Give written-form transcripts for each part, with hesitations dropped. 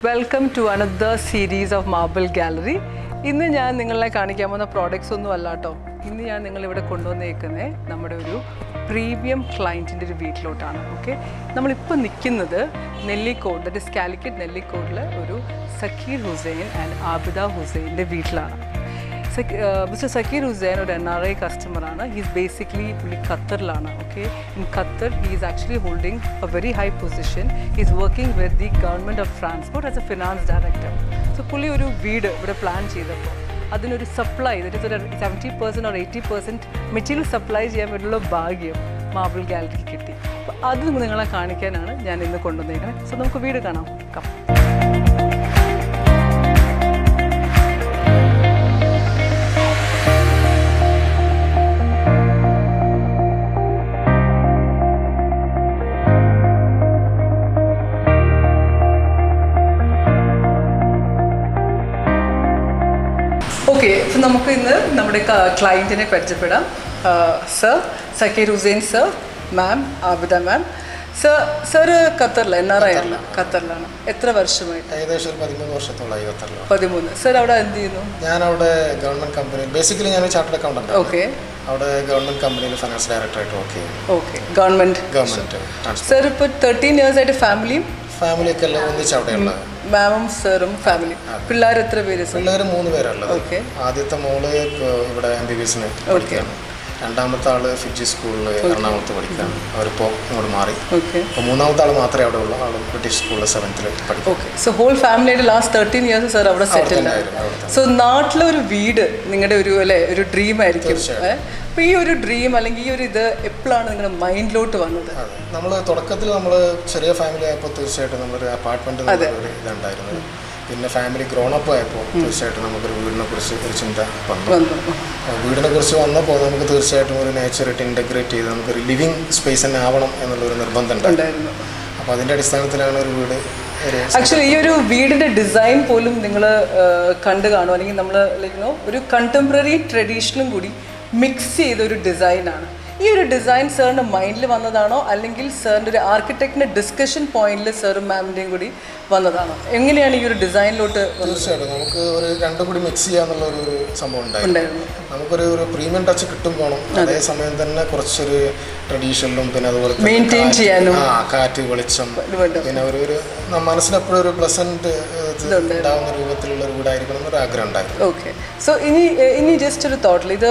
Welcome to another series of Marble Gallery. ഇന്ന് ഞാൻ നിങ്ങളെ കാണിക്കാൻ പോകുന്ന പ്രോഡക്ട്സ് ഒന്നും അല്ല കേട്ടോ. ഇന്ന് ഞാൻ നിങ്ങളിവിടെ കൊണ്ടുവന്നേക്കുന്നത് നമ്മുടെ ഒരു പ്രീമിയം ക്ലയൻറ്റിൻ്റെ ഒരു വീട്ടിലോട്ടാണ്. ഓക്കെ, നമ്മളിപ്പോൾ നിൽക്കുന്നത് നെല്ലിക്കോട്, ദറ്റ് ഇസ് കാലിക്കറ്റ് നെല്ലിക്കോടിൽ ഒരു സക്കീർ ഹുസൈൻ ആൻഡ് ആബിദ ഹുസൈൻ്റെ വീട്ടിലാണ്. Mr. Zakir Hussain ഒരു NRI കസ്റ്റമറാണ്. ഹീസ് ബേസിക്കലി പുള്ളി ഖത്തറിലാണ്. Okay, in Qatar he is actually holding a very high position. He is working with the government of transport as a finance director. So പുള്ളി ഒരു വീട് ഇവിടെ പ്ലാൻ ചെയ്തപ്പോൾ അതിനൊരു സപ്ലൈ, ദറ്റ് ഇസ് ഒരു 70% or 80% മെറ്റീരിയൽ സപ്ലൈ ചെയ്യാൻ വേണ്ടിയുള്ള ഭാഗ്യം മാർബിൾ ഗാലറിക്ക് കിട്ടി. അപ്പോൾ അത് നിങ്ങളെ കാണിക്കാനാണ് ഞാൻ ഇന്ന് കൊണ്ടുവന്നേക്കുന്നത്. സോ നമുക്ക് വീട് കാണാം. കം. ഓക്കെ, സോ നമുക്ക് ഇന്ന് നമ്മുടെ ക്ലയൻറ്റിനെ പരിചയപ്പെടാം. സർ സക്കീർ ഹുസൈൻ സർ, മാം ആബിദ മാം. സർ ഖത്തറിലാണ്, NRI ആണ്, ഖത്തറിലാണ്. എത്ര വർഷമായിട്ട്? ഏകദേശം ഒരു 13 വർഷത്തോളമായി ഖത്തറിലാണ്. 13. സർ അവിടെ എന്ത് ചെയ്യുന്നു? ഞാനവിടെ ഗവൺമെൻറ് കമ്പനി, ബേസിക്കലി ഞാൻ ചാർട്ടേഡ് അക്കൗണ്ടന്റ്. ഓക്കെ, അവിടെ ഗവൺമെൻറ് കമ്പനിയിൽ ഫൈനാൻസ് ഡയറക്ടറായിട്ട് വർക്ക് ചെയ്യുന്നു. Okay, government. സർ ഇപ്പോൾ 13 years ആയിട്ട് ഫാമിലിയൊക്കെ എല്ലാം ഒന്നിച്ച് അവിടെയുള്ള മാമും സാറും ഫാമിലി. പിള്ളേർ എത്ര പേര്? പിള്ളേർ 3 പേരുള്ളത്. ഓക്കെ, ആദ്യത്തെ മോള് ഇവിടെ MBBSന് പഠിക്കുകയാണ്. രണ്ടാമത്തെ ആള് ഫിജി സ്കൂളിൽ എറണാകുളത്ത് പഠിക്കുകയാണ്. അവരിപ്പോൾ ഇങ്ങോട്ട് മാറി. ഓക്കെ, അപ്പോൾ മൂന്നാമത്തെ ആൾ മാത്രമേ അവിടെ ഉള്ളൂ. ആൾ ബ്രിട്ടീഷ് സ്കൂളിൽ 7th പഠിക്കും. ഓക്കെ, സോ ഹോൾ ഫാമിലിയുടെ ലാസ്റ്റ് 13 years സാർ അവിടെ സെറ്റിൽ ആയിരുന്നു. സോ നാട്ടിലൊരു വീട് നിങ്ങളുടെ ഒരു അല്ലേ ഒരു ഡ്രീം ആയിരിക്കും. അപ്പോൾ ഈ ഒരു ഡ്രീം അല്ലെങ്കിൽ ഈ ഒരു ഇത് എപ്പോഴാണ് നിങ്ങളുടെ മൈൻഡിലോട്ട് വന്നത്? നമ്മൾ തുടക്കത്തിൽ നമ്മൾ ചെറിയ ഫാമിലി ആയപ്പോൾ തീർച്ചയായിട്ടും നമ്മളൊരു അപ്പാർട്ട്മെൻറ്റ് ഒരു ഇതുണ്ടായിരുന്നു. പിന്നെ ഫാമിലി ഗ്രോണപ്പ് ആയപ്പോൾ തീർച്ചയായിട്ടും നമുക്കൊരു വീടിനെ കുറിച്ച് ഒരു ചിന്ത വന്നു. വീടിനെ കുറിച്ച് വന്നപ്പോൾ നമുക്ക് തീർച്ചയായിട്ടും ഒരു നേച്ചറായിട്ട് ഇൻ്റഗ്രേറ്റ് ചെയ്ത് നമുക്കൊരു ലിവിങ് സ്പേസ് തന്നെ ആവണം എന്നുള്ളൊരു നിർബന്ധം ഉണ്ടായിരുന്നു. അപ്പോൾ അതിൻ്റെ അടിസ്ഥാനത്തിലാണ് ഒരു വീട്. ആക്ച്വലി ഈ ഒരു വീടിൻ്റെ ഡിസൈൻ പോലും നിങ്ങൾ കണ്ടു കാണും, അല്ലെങ്കിൽ നമ്മൾ ലൈക്ക് ഒരു കണ്ടംപററി ട്രഡീഷണലും കൂടി മിക്സ് ചെയ്ത ഒരു ഡിസൈനാണ്. ഈ ഒരു ഡിസൈൻ സാറിൻ്റെ മൈൻഡിൽ വന്നതാണോ അല്ലെങ്കിൽ സാറിൻ്റെ ഒരു ആർക്കിടെക്റ്റിൻ്റെ ഡിസ്കഷൻ പോയിന്റിൽ സാറും മാമിൻ്റെയും കൂടി വന്നതാണോ? എങ്ങനെയാണ് ഈ ഒരു ഡിസൈനിലോട്ട്? തീർച്ചയായിട്ടും നമുക്ക് ഒരു രണ്ടും കൂടി മിക്സ് ചെയ്യാന്നുള്ളൊരു സംഭവം ഉണ്ടായിരുന്നു. നമുക്കൊരു പ്രീമിയം ടച്ച് കിട്ടും വേണം, അതേസമയം തന്നെ കുറച്ചൊരു ട്രഡീഷണലും പിന്നെ അതുപോലെ മെയിൻറ്റെയിൻ ചെയ്യാനും കാറ്റ് വെളിച്ചം പിന്നെ ഒരു മനസ്സിനെപ്പോഴും ഒരു പ്ലസന്റ് ഉണ്ടാകുന്ന രൂപത്തിലുള്ള ഒരു വീടായിരിക്കണം എന്നൊരു ആഗ്രഹം ഉണ്ടായിരുന്നു. ഓക്കെ, സോ ഇനി ജസ്റ്റ് ഒരു തോട്ടിൽ ഇത്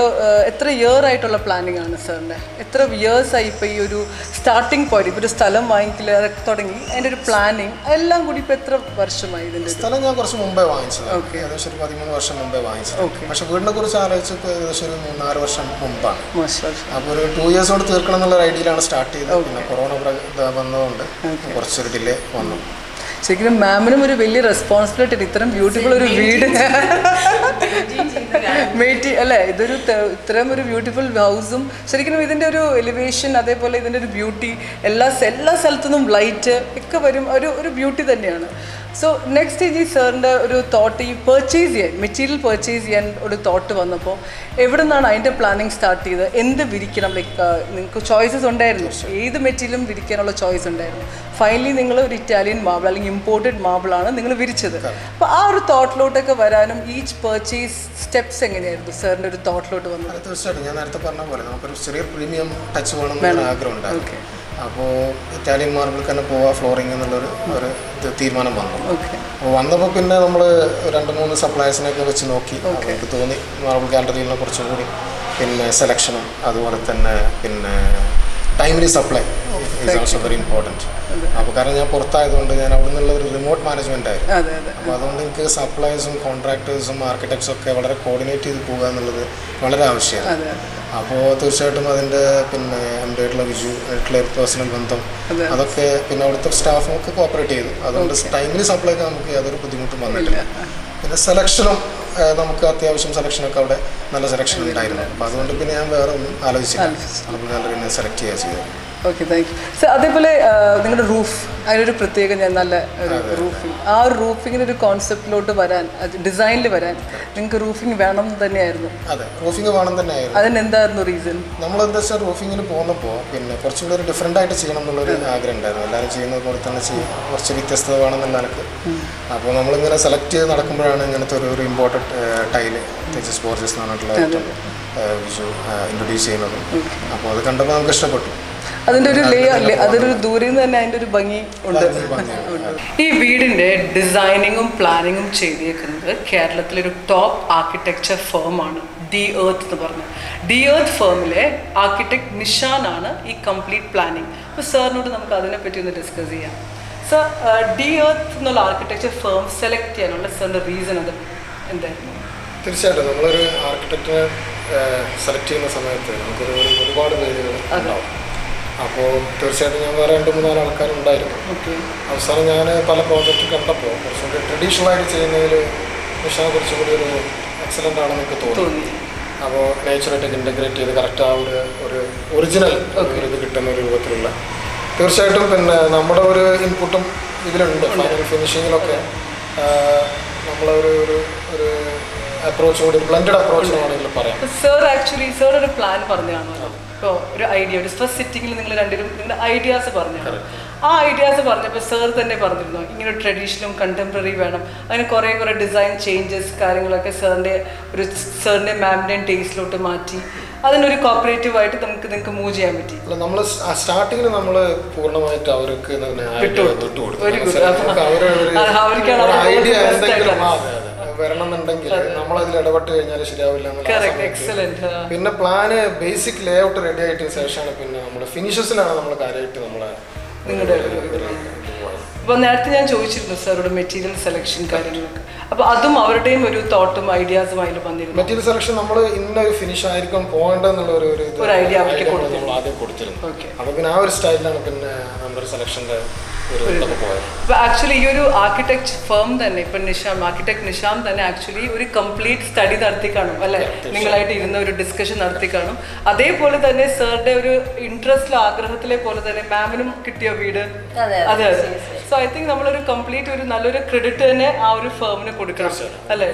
എത്ര ഇയർ ആയിട്ടുള്ള പ്ലാനിങ് ആണ് സാറിൻ്റെ? എത്ര ഇയേഴ്സ് ആയി ഇപ്പോൾ ഈ ഒരു സ്റ്റാർട്ടിങ് പോയിന്റ്, ഇപ്പോൾ ഒരു സ്ഥലം വാങ്ങിക്കൽ തുടങ്ങി അതിൻ്റെ ഒരു പ്ലാനിങ് എല്ലാം കൂടി ഇപ്പോൾ എത്ര വർഷമായി? ഇതിൻ്റെ സ്ഥലം ഞാൻ കുറച്ച് മുമ്പേ വാങ്ങിച്ചത്. ഓക്കെ, ഏകദേശം ഒരു 13 വർഷം മുമ്പേ വാങ്ങിച്ചത്. പക്ഷേ വീടിനെ കുറിച്ച് ആലോചിച്ചപ്പോൾ ഏകദേശം ഒരു 3-4 വർഷം മുമ്പാണ്. അപ്പോൾ ഒരു 2 years കൊണ്ട് തീർക്കണം എന്നുള്ള ഐഡിയയിലാണ് സ്റ്റാർട്ട് ചെയ്തത്. പിന്നെ കൊറോണ വന്നതുകൊണ്ട് കുറച്ചൊരു ഡിലേ വന്നു. ശരിക്കും മാമിനും ഒരു വലിയ റെസ്പോൺസിബിലിറ്റി, ഇത്രയും ബ്യൂട്ടിഫുൾ ഒരു വീട് അല്ലേ, ഇതൊരു ഇത്രയും ഒരു ബ്യൂട്ടിഫുൾ ഹൗസും ശരിക്കും ഇതിൻ്റെ ഒരു എലിവേഷൻ അതേപോലെ ഇതിൻ്റെ ഒരു ബ്യൂട്ടി എല്ലാ സ്ഥലത്തു നിന്നും ലൈറ്റ് ഒക്കെ വരും, ഒരു ബ്യൂട്ടി തന്നെയാണ്. സോ നെക്സ്റ്റ് ഈ സാറിൻ്റെ ഒരു തോട്ട്, ഈ പർച്ചേസ് ചെയ്യാൻ മെറ്റീരിയൽ പർച്ചേസ് ചെയ്യാൻ ഒരു തോട്ട് വന്നപ്പോൾ എവിടെ നിന്നാണ് അതിൻ്റെ പ്ലാനിങ് സ്റ്റാർട്ട് ചെയ്തത്? എന്ത് വിരിക്കണം? ലൈക്ക് നിങ്ങൾക്ക് ചോയ്സസ് ഉണ്ടായിരുന്നു, ഏത് മെറ്റീരിയലും വിരിക്കാനുള്ള ചോയ്സ് ഉണ്ടായിരുന്നു. ഫൈനലി നിങ്ങൾ ഒരു ഇറ്റാലിയൻ മാർബിൾ അല്ലെങ്കിൽ ഇമ്പോർട്ടഡ് മാർബിളാണ് നിങ്ങൾ വിരിച്ചത്. അപ്പോൾ ആ ഒരു തോട്ടിലോട്ടൊക്കെ വരാനും ഈച്ച് പർച്ചേസ് സ്റ്റെപ്സ് എങ്ങനെയായിരുന്നു സാറിൻ്റെ ഒരു തോട്ടിലോട്ട് വന്നത്? തീർച്ചയായിട്ടും ഞാൻ നേരത്തെ പറഞ്ഞ പോലെ നമുക്കൊരു ചെറിയ പ്രീമിയം ടച്ച് വേണമെന്ന് ആഗ്രഹം ഉണ്ടായിരുന്നു. അപ്പോൾ ഇറ്റാലിയൻ മാർബിൾക്ക് തന്നെ പോവാ ഫ്ലോറിങ് എന്നുള്ളൊരു തീരുമാനം വന്നു. അപ്പോൾ വന്നപ്പോൾ പിന്നെ നമ്മൾ 2-3 സപ്ലയേഴ്സിനൊക്കെ വെച്ച് നോക്കി. എനിക്ക് തോന്നി മാർബിൾ ഗാലറിയിലെ കുറച്ചും കൂടി പിന്നെ സെലക്ഷനും അതുപോലെ തന്നെ പിന്നെ timely supply is also very important. അപ്പോൾ കാരണം ഞാൻ പുറത്തായതുകൊണ്ട് ഞാൻ അവിടെ നിന്നുള്ള ഒരു റിമോട്ട് മാനേജ്മെൻ്റ് ആയിരുന്നു. അപ്പോൾ അതുകൊണ്ട് എനിക്ക് സപ്ലയേഴ്സും കോൺട്രാക്ടേഴ്സും ആർക്കിടെക്ട്സും ഒക്കെ വളരെ കോർഡിനേറ്റ് ചെയ്ത് പോകുക എന്നുള്ളത് വളരെ ആവശ്യമാണ്. അപ്പോൾ തീർച്ചയായിട്ടും അതിൻ്റെ പിന്നെ എൻ്റെ ആയിട്ടുള്ള ആയിട്ടുള്ള പേഴ്സണൽ ബന്ധം അതൊക്കെ പിന്നെ അവിടുത്തെ സ്റ്റാഫും ഒക്കെ കോപ്പറേറ്റ് ചെയ്തു. അതുകൊണ്ട് ടൈമിൽ സപ്ലൈക്ക് നമുക്ക് യാതൊരു ബുദ്ധിമുട്ടും വന്നിട്ടില്ല. പിന്നെ സെലക്ഷനും നമുക്ക് അത്യാവശ്യം സെലക്ഷനൊക്കെ അവിടെ നല്ല സെലക്ഷൻ ഉണ്ടായിരുന്നു. അപ്പോൾ അതുകൊണ്ട് പിന്നെ ഞാൻ വേറെ ഒന്നും ആലോചിച്ചില്ല, നമുക്ക് നല്ല സെലക്ട് ചെയ്യുക ചെയ്തത്. Okay, thank you sir. അതേപോലെ നിങ്ങളുടെ റൂഫ്, അതിനൊരു പ്രത്യേകം ഞാൻ നല്ല ഒരു റൂഫിങ്, ആ ഒരു റൂഫിങ്ങിന് ഒരു കോൺസെപ്റ്റിലോട്ട് വരാൻ, ഡിസൈനിൽ വരാൻ നിങ്ങൾക്ക് റൂഫിങ് വേണം തന്നെയായിരുന്നു? അതെ, റൂഫിങ് വേണം തന്നെയായിരുന്നു. അതിനെന്തായിരുന്നു റീസൺ? നമ്മളെന്താ വെച്ചാൽ റൂഫിങ്ങിന് പോകുന്നപ്പോൾ പിന്നെ കുറച്ചും കൂടി ഒരു ഡിഫറെൻ്റ് ആയിട്ട് ചെയ്യണം എന്നുള്ളൊരു ആഗ്രഹം ഉണ്ടായിരുന്നു. എല്ലാവരും ചെയ്യുന്നത് പോലെ തന്നെ കുറച്ച് വ്യത്യസ്തത വേണമെന്നുള്ള എനിക്ക്. അപ്പോൾ നമ്മളിങ്ങനെ സെലക്ട് ചെയ്ത് നടക്കുമ്പോഴാണ് ഇങ്ങനത്തെ ഒരു ഇമ്പോർട്ടൻറ്റ് ടൈല് തേജസ് ബോർജസ് എന്ന് പറഞ്ഞിട്ടുള്ള വിഷു ഇൻട്രൊഡ്യൂസ് ചെയ്യുന്നത്. അപ്പോൾ അത് കണ്ടപ്പോൾ നമുക്ക് ഇഷ്ടപ്പെട്ടു. അതിൻ്റെ ഒരു അതൊരു ദൂരെ നിന്ന് തന്നെ അതിൻ്റെ ഒരു ഭംഗി ഉണ്ട്. ഈ വീടിൻ്റെ ഡിസൈനിങ്ങും പ്ലാനിങ്ങും ചെയ്തേക്കുന്നത് കേരളത്തിലൊരു ടോപ്പ് ആർക്കിടെക്ചർ ഫേമാണ് ഡി എർത്ത് എന്ന് പറഞ്ഞത്. ഡി എർത്ത് ഫേമിലെ ആർക്കിടെക്ട് നിഷാനാണ് ഈ കംപ്ലീറ്റ് പ്ലാനിങ്. അപ്പോൾ സാറിനോട് നമുക്ക് അതിനെപ്പറ്റി ഒന്ന് ഡിസ്കസ് ചെയ്യാം. സർ, ഡി എർത്ത് എന്നുള്ള ആർക്കിടെക്ചർ ഫേം സെലക്ട് ചെയ്യാനുള്ള സാറിൻ്റെ റീസൺ അത് എന്തായിരുന്നു? തീർച്ചയായിട്ടും നമ്മളൊരു ആർക്കിടെക്റ്റിനെ സെലക്ട് ചെയ്യുന്ന സമയത്ത് നമുക്കൊരു ഒരുപാട് പേരുകൾ ഉണ്ടാവും. അപ്പോൾ തീർച്ചയായിട്ടും ഞാൻ വേറെ 2-3 ആൾക്കാരുണ്ടായിരുന്നു. അവസാനം ഞാൻ പല പ്രോജക്റ്റ് കണ്ടപ്പോൾ കുറച്ചും കൂടി ട്രഡീഷണലായിട്ട് ചെയ്യുന്നതിൽ നിഷാനെ കുറച്ചും കൂടി ഒരു എക്സലൻ്റ് ആണെന്ന് എനിക്ക് തോന്നി. അപ്പോൾ നേച്ചറായിട്ടൊക്കെ ഇൻ്റഗ്രേറ്റ് ചെയ്ത് കറക്റ്റ് ആ ഒരു ഒറിജിനൽ ഇത് കിട്ടുന്ന ഒരു രൂപത്തിലുള്ള, തീർച്ചയായിട്ടും പിന്നെ നമ്മുടെ ഒരു ഇൻപുട്ടും ഇതിലുണ്ട്. ഫൈനൽ ഫിനിഷിങ്ങിലൊക്കെ നമ്മളൊരു ഒരു അപ്രോച്ച് കൂടി ബ്ലെൻഡഡ് അപ്രോച്ച് ആണെങ്കിൽ പറയാം. സർ ആക്ച്വലി സർ ഒരു പ്ലാൻ പറഞ്ഞാണല്ലോ. ഇപ്പോൾ ഒരു ഐഡിയ, ഒരു ഫസ്റ്റ് സിറ്റിങ്ങിൽ നിങ്ങൾ രണ്ടുപേരും നിങ്ങളുടെ ഐഡിയാസ് പറഞ്ഞാണ്. ആ ഐഡിയാസ് പറഞ്ഞപ്പോൾ സർ തന്നെ പറഞ്ഞിരുന്നു ഇങ്ങനെ ട്രഡീഷണലും കണ്ടംപററി വേണം, അതിന് കുറേ ഡിസൈൻ ചേഞ്ചസ് കാര്യങ്ങളൊക്കെ സാറിൻ്റെ മാമിൻ്റെയും ടേസ്റ്റിലോട്ട് മാറ്റി അതിനൊരു കോപ്പറേറ്റീവായിട്ട് നിങ്ങൾക്ക് മൂവ് ചെയ്യാൻ പറ്റി. നമ്മൾ സ്റ്റാർട്ടിങ്ങിൽ നമ്മൾ പൂർണ്ണമായിട്ട് അവർക്ക് ഐഡിയ എന്തെങ്കിലും വരണമെന്നുണ്ടെങ്കിൽ നമ്മളതിൽ ഇടപെട്ട് കഴിഞ്ഞാൽ ശരിയാവില്ല. പിന്നെ plan basic layout ready ആയിട്ടതിന് ശേഷമാണ് പിന്നെ നമ്മുടെ ഫിനിഷസിലാണ് നമ്മൾ കാര്യമായിട്ട് നമ്മളെ നിങ്ങളുടെ. അപ്പോൾ നേരത്തെ ഞാൻ ചോദിച്ചിരുന്നു സാറോട് മെറ്റീരിയൽ സെലക്ഷൻ കാര്യങ്ങളൊക്കെ, അപ്പോൾ അതും അവരുടെയും ഒരു തോട്ടും ഐഡിയാസും അതിൽ വന്നിരുന്നു. മെറ്റീരിയൽ സെലക്ഷൻ നമ്മൾ ഇന്നൊരു ഫിനിഷ് ആയിരിക്കും പോകേണ്ടതെന്നുള്ള ഒരു ഐഡിയ അവർക്ക് നമ്മൾ ആദ്യം കൊടുത്തിരുന്നു. അപ്പോൾ പിന്നെ ആ ഒരു സ്റ്റൈലിലാണ് പിന്നെ നമ്മുടെ സെലക്ഷൻ്റെ. അപ്പോൾ ആക്ച്വലി ഈ ഒരു ആർക്കിടെക്ട് ഫേം തന്നെ ഇപ്പം ആർക്കിടെക്ട് നിഷാം തന്നെ ആക്ച്വലി ഒരു കംപ്ലീറ്റ് സ്റ്റഡി നടത്തി കാണും അല്ലേ? നിങ്ങളായിട്ട് ഇരുന്ന ഒരു ഡിസ്കഷൻ നടത്തി കാണും. അതേപോലെ തന്നെ സാറിന്റെ ഒരു ഇൻട്രസ്റ്റിലെ ആഗ്രഹത്തിലെ പോലെ തന്നെ മാമിനും കിട്ടിയ വീട്. അതെ അതെ. സോ ഐ തിങ്ക് നമ്മളൊരു കംപ്ലീറ്റ് ഒരു നല്ലൊരു ക്രെഡിറ്റ് തന്നെ ആ ഒരു ഫേമിന് കൊടുക്കണം അല്ലേ?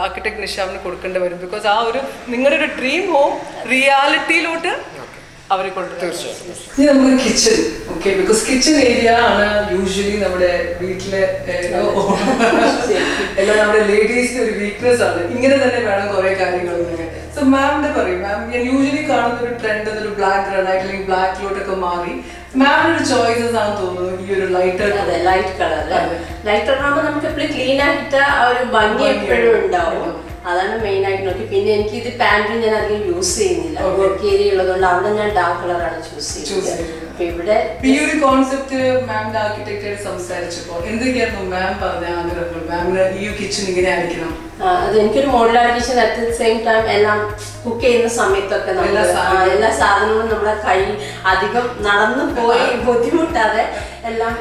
ആർക്കിടെക്ട് നിഷാമിന് കൊടുക്കേണ്ടി വരും. ബിക്കോസ് ആ ഒരു നിങ്ങളുടെ ഒരു ഡ്രീം ഹോം റിയാലിറ്റിയിലോട്ട് അവരെ കൊണ്ടുവരും. ഇനി നമുക്ക് kitchen, okay, because kitchen area ആണ് യൂഷ്വലി നമ്മുടെ വീട്ടിലെ എല്ലാം നമ്മുടെ ലേഡീസിന്റെ ഒരു വീക്ക്നെസ് ആണ്. ഇങ്ങനെ തന്നെ വേണം കുറെ കാര്യങ്ങളൊക്കെ. സോ മാമിന്റെ പറയും, മാം ഞാൻ യൂഷ്വലി കാണുന്ന ഒരു ട്രെൻഡ് ഒരു ബ്ലാക്ക് ഗ്രാനൈറ്റ് അല്ലെങ്കിൽ ബ്ലാക്കിലോട്ടൊക്കെ മാറി മാമിന്റെ ഒരു ചോയ്സസ് ആണെന്ന് തോന്നുന്നു ഈ ഒരു ലൈറ്റ് കളർ. ലൈറ്റ് കളർ ആകുമ്പോൾ നമുക്ക് എപ്പോഴും ക്ലീൻ ആയിട്ട് ആ ഒരു ഭംഗി എപ്പോഴും ഉണ്ടാവും. അതാണ് മെയിൻ ആയിട്ട് നോക്കി. പിന്നെ എനിക്ക് ഇത് പാൻറ് ഞാൻ അധികം യൂസ് ചെയ്യുന്നില്ല, വർക്ക് ഏരിയ ഉള്ളതുകൊണ്ട് അവിടെ ഞാൻ ഡാർക്ക് കളറാണ് ചൂസ് ചെയ്യുന്നത്. ഇവിടെ ഈ ഒരു കോൺസെപ്റ്റ് മാമിന്റെ ആർക്കിടെക്റ്റായിട്ട് സംസാരിച്ചപ്പോൾ എന്തൊക്കെയായിരുന്നു മാം പറഞ്ഞ ആഗ്രഹങ്ങൾ? മാമിന് ഈ കിച്ചൺ ഇങ്ങനെ ആയിരിക്കണം, അത് എനിക്കൊരു modular kitchen at the same time എല്ലാം കുക്ക് ചെയ്യുന്ന സമയത്തൊക്കെ എല്ലാ സാധനങ്ങളും നമ്മുടെ കൈ അധികം നടന്നു പോയി ബുദ്ധിമുട്ടാതെ എല്ലാം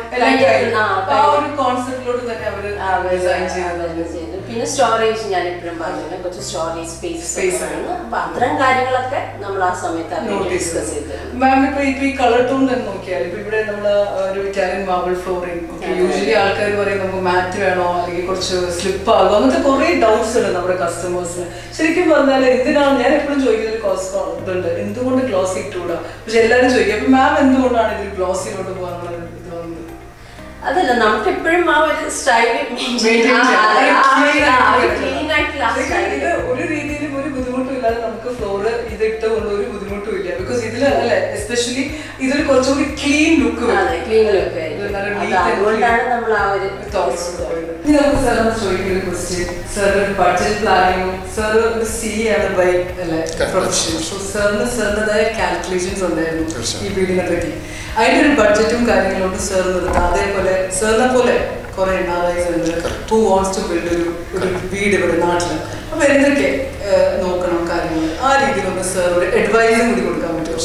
ചെയ്തു. പിന്നെ സ്റ്റോറേജ് ഞാൻ എപ്പോഴും പറഞ്ഞു കുറച്ച് സ്റ്റോറേജ് സ്പേസ് അപ്പൊ അത്തരം കാര്യങ്ങളൊക്കെ നമ്മൾ ആ സമയത്ത് ഡിസ്കസ് ചെയ്തു. മാം ഇപ്പൊ ഈ കളർ ടോൺ തന്നെ നോക്കിയാൽ ഇപ്പൊ ഇവിടെ നമ്മള് ഒരു ഇറ്റാലിയൻ മാർബിൾ ഫ്ലോറിംഗ്, യൂഷ്വലി ആൾക്കാർ പറയും നമുക്ക് മാറ്റ് വേണോ അല്ലെങ്കിൽ കുറച്ച് സ്ലിപ്പ് ആകുമോ, അങ്ങനത്തെ കുറെ ഡൗട്ട്സ് ഉണ്ട് നമ്മുടെ കസ്റ്റമേഴ്സിന്. ശരിക്കും പറഞ്ഞാൽ എന്തിനാണ് ഞാൻ എപ്പോഴും ചോദിക്കുന്ന ഒരു ഇതുണ്ട്, എന്തുകൊണ്ട് ഗ്ലോസി ഇട്ടുകൂടാ? പക്ഷെ എല്ലാവരും ചോദിക്കും അപ്പൊ മാം എന്തുകൊണ്ടാണ് ഇതിൽ ഗ്ലോസിലോട്ട് പോകാനുള്ളത്? അതല്ല, നമുക്ക് എപ്പോഴും ആ ഒരു സ്റ്റൈൽ ഒരു രീതിയിലും ഒരു ബുദ്ധിമുട്ടും ഇല്ലാതെ നമുക്ക് ഫ്ലോർ ഇതിട്ട് കൊണ്ട് ഒരു ബുദ്ധിമുട്ടും ഇല്ല. ബിക്കോസ് ഇതിൽ അല്ലെ എസ്പെഷ്യലി ഇതിൽ കുറച്ചുകൂടി ക്ലീൻ ലുക്ക് ബഡ്ജറ്റ് പ്ലാനിങ്ങും സാർ CA ആണ് ബൈ അല്ലെ പ്രൊഫഷൻ. സോ സാറിൻ്റെതായ കാൽക്കുലേഷൻസ് ഉണ്ടായിരുന്നു ഈ വീടിനെ പറ്റി. അതിൻ്റെ ഒരു ബഡ്ജറ്റും കാര്യങ്ങളോട് സാർ നിർത്താം. അതേപോലെ സാറിനെ പോലെ കുറെ ഹു വാണ്ട്സ് ടു ബിൽഡ് ഒരു വീട് ഇവിടെ നാട്ടിൽ. അപ്പൊ എന്തൊക്കെ നോക്കണം കാര്യങ്ങൾ ആ രീതിയിലൊന്ന് സാർ ഒരു അഡ്വൈസും കൂടി കൊടുക്കാൻ പറ്റുമോ?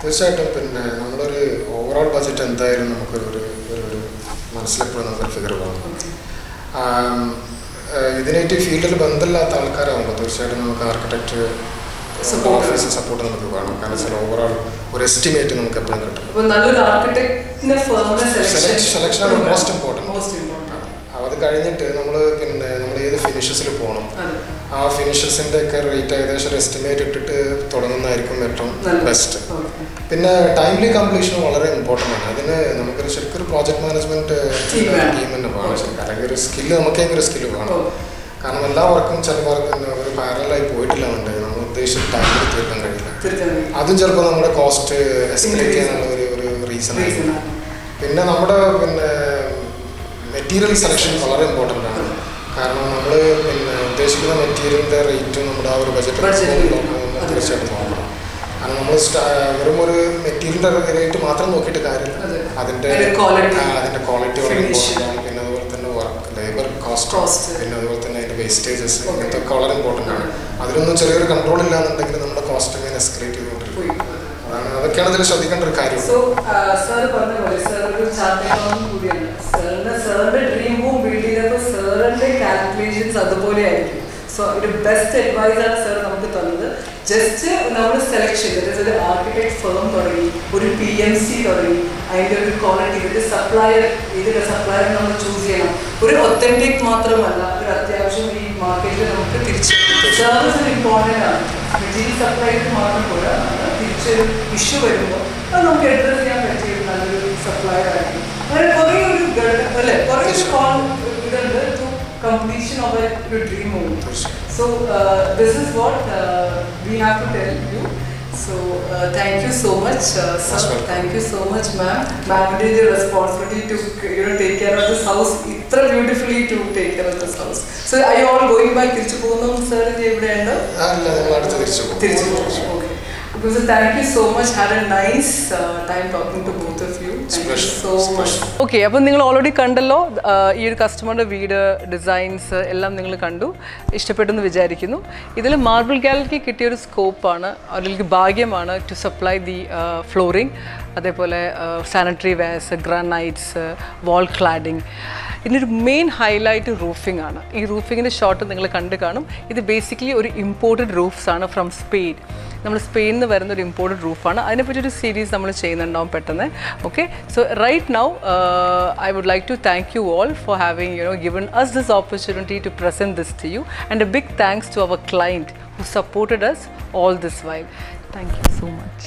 തീർച്ചയായിട്ടും. പിന്നെ നമ്മളൊരു ഓവറോൾ ബഡ്ജറ്റ് എന്തായാലും നമുക്കൊരു മനസ്സിലെപ്പോഴും നമുക്കൊരു ഫിഗർ വേണം. ഇതിനായിട്ട് ഫീൽഡിൽ ബന്ധമില്ലാത്ത ആൾക്കാരാകുമ്പോൾ തീർച്ചയായിട്ടും നമുക്ക് ആർക്കിടെക്റ്റ് ഓഫീസ് സപ്പോർട്ട് നമുക്ക് വേണം. കാരണം വെച്ചാൽ ഓവറോൾ ഒരു എസ്റ്റിമേറ്റ് നമുക്ക് എപ്പോഴും കിട്ടും. Selection most important. അത് കഴിഞ്ഞിട്ട് നമ്മൾ ഏത് ഫിനിഷസിൽ പോകണം, ആ ഫിനിഷസിൻ്റെ ഒക്കെ റേറ്റ് ഏകദേശം ഒരു എസ്റ്റിമേറ്റ് ഇട്ടിട്ട് തുടങ്ങുന്നതായിരിക്കും ഏറ്റവും ബെസ്റ്റ്. പിന്നെ ടൈംലി കംപ്ലീഷൻ വളരെ ഇമ്പോർട്ടൻ്റ് ആണ്. അതിന് നമുക്കൊരു ശരിക്കും ഒരു പ്രോജക്റ്റ് മാനേജ്മെൻറ്റ് ടീം തന്നെ വേണം ശരിക്കും. അല്ലെങ്കിൽ ഒരു സ്കില്ല് നമുക്കെങ്കിലും ഒരു സ്കില്ല് വേണം. കാരണം എല്ലാ വർക്കും ചില വർക്ക് ഒരു പാരലായി പോയിട്ടില്ലാന്നുണ്ടെങ്കിൽ നമ്മൾ ഉദ്ദേശിച്ച ടൈമിൽ തീർക്കാൻ കഴിയില്ല. അതും ചിലപ്പോൾ നമ്മുടെ കോസ്റ്റ് എസ്റ്റിമേറ്റ് ചെയ്യാനുള്ള ഒരു റീസൺ ആയിരിക്കും. പിന്നെ നമ്മുടെ മെറ്റീരിയൽ സെലക്ഷൻ വളരെ ഇമ്പോർട്ടൻ്റ് ആണ്. കാരണം നമ്മൾ ഉദ്ദേശിക്കുന്ന മെറ്റീരിയലിൻ്റെ റേറ്റും നമ്മുടെ ആ ഒരു ബജറ്റ് തീർച്ചയായിട്ടും നോക്കണം. കാരണം നമ്മൾ വെറും ഒരു മെറ്റീരിയലിൻ്റെ റേറ്റ് മാത്രം നോക്കിയിട്ട് കാര്യമില്ല, അതിൻ്റെ ക്വാളിറ്റി വളരെ ഇമ്പോർട്ടൻ്റ് ആണ്. പിന്നെ അതുപോലെ തന്നെ വർക്ക് ലേബർ കോസ്റ്റ്, പിന്നെ അതുപോലെ തന്നെ അതിൻ്റെ വേസ്റ്റേജസ്, ഇതൊക്കെ വളരെ ഇമ്പോർട്ടൻ്റ് ആണ്. അതിലൊന്നും ചെറിയൊരു കൺട്രോൾ ഇല്ലാന്നുണ്ടെങ്കിൽ നമ്മുടെ കോസ്റ്റ് ഇങ്ങനെ എസ്കലേറ്റ് ചെയ്തുകൊണ്ടിരിക്കും. അതൊക്കെയാണ് ഇതിൽ ശ്രദ്ധിക്കേണ്ട ഒരു കാര്യം. അതുപോലെ ആയിരിക്കും. സോ ഒരു ബെസ്റ്റ് അഡ്വൈസാണ് സാർ നമുക്ക് തന്നത്. ജസ്റ്റ് നമ്മൾ സെലക്ഷൻ, ഒരു ആർക്കിടെക്ട് ഫേം തുടങ്ങി, ഒരു PMC തുടങ്ങി, അതിൻ്റെ ഒരു ക്വാളിറ്റി, ഒരു സപ്ലയർ, ഇതിൻ്റെ സപ്ലയർ നമ്മൾ ചൂസ് ചെയ്യണം. ഒരു ഒത്തൻറ്റിക് മാത്രമല്ല, ഒരു അത്യാവശ്യം ഈ മാർക്കറ്റിൽ നമുക്ക് തിരിച്ച് സർവീസ് ഇമ്പോർട്ടൻ്റ് ആണ്. മെറ്റീരിയൽ സപ്ലൈക്ക് മാത്രം പോരാ, തിരിച്ചൊരു ഇഷ്യൂ വരുമ്പോൾ അത് നമുക്ക് അഡ്രസ് ചെയ്യാൻ പറ്റിയ നല്ലൊരു സപ്ലയർ ആയിരിക്കും. അങ്ങനെ കുറേ ഒരു അല്ലേ, കുറേ ഇതുണ്ട് to completion of a dream home. So this is what we have to tell you. So thank you so much, sir. Thank you so much, ma'am. Ma'am did the responsibility to take care of this house. Itra beautifully to take care of this house. So are you all going back? Tiruchu povunnu sir evide undu? Alla nammal adutha tiruchu povum. Okay. So thank you so much. Had a nice time talking to both of you. Thank you so much. Okay, അപ്പോൾ നിങ്ങൾ already കണ്ടല്ലോ ഈ ഒരു കസ്റ്റമറുടെ വീട് designs എല്ലാം നിങ്ങൾ കണ്ടു, ഇഷ്ടപ്പെട്ടെന്ന് വിചാരിക്കുന്നു. ഇതിൽ മാർബിൾ ഗാലറിക്ക് കിട്ടിയൊരു സ്കോപ്പാണ്, അതിലേക്ക് ഭാഗ്യമാണ് ടു സപ്ലൈ ദി ഫ്ലോറിംഗ്, അതേപോലെ സാനിറ്ററി വെയർസ്, ഗ്രാനൈറ്റ്സ്, വാൾ ക്ലാഡിങ്. ഇതിനൊരു മെയിൻ ഹൈലൈറ്റ് റൂഫിംഗ് ആണ്. ഈ റൂഫിങ്ങിൻ്റെ ഷോട്ട് നിങ്ങൾ കണ്ടു കാണും. ഇത് ബേസിക്കലി ഒരു ഇമ്പോർട്ടഡ് റൂഫ്സ് ആണ് ഫ്രം സ്പെയിൻ. നമ്മൾ സ്പെയിനിൽ നിന്ന് വരുന്ന ഒരു ഇമ്പോർട്ടഡ് റൂഫാണ്. അതിനെപ്പറ്റി ഒരു സീരീസ് നമ്മൾ ചെയ്യുന്നുണ്ടാവും പെട്ടെന്ന്. Okay, so right now I would like to thank you all for having given us this opportunity to present this to you, and a big thanks to our client who supported us all this while. Thank you so much.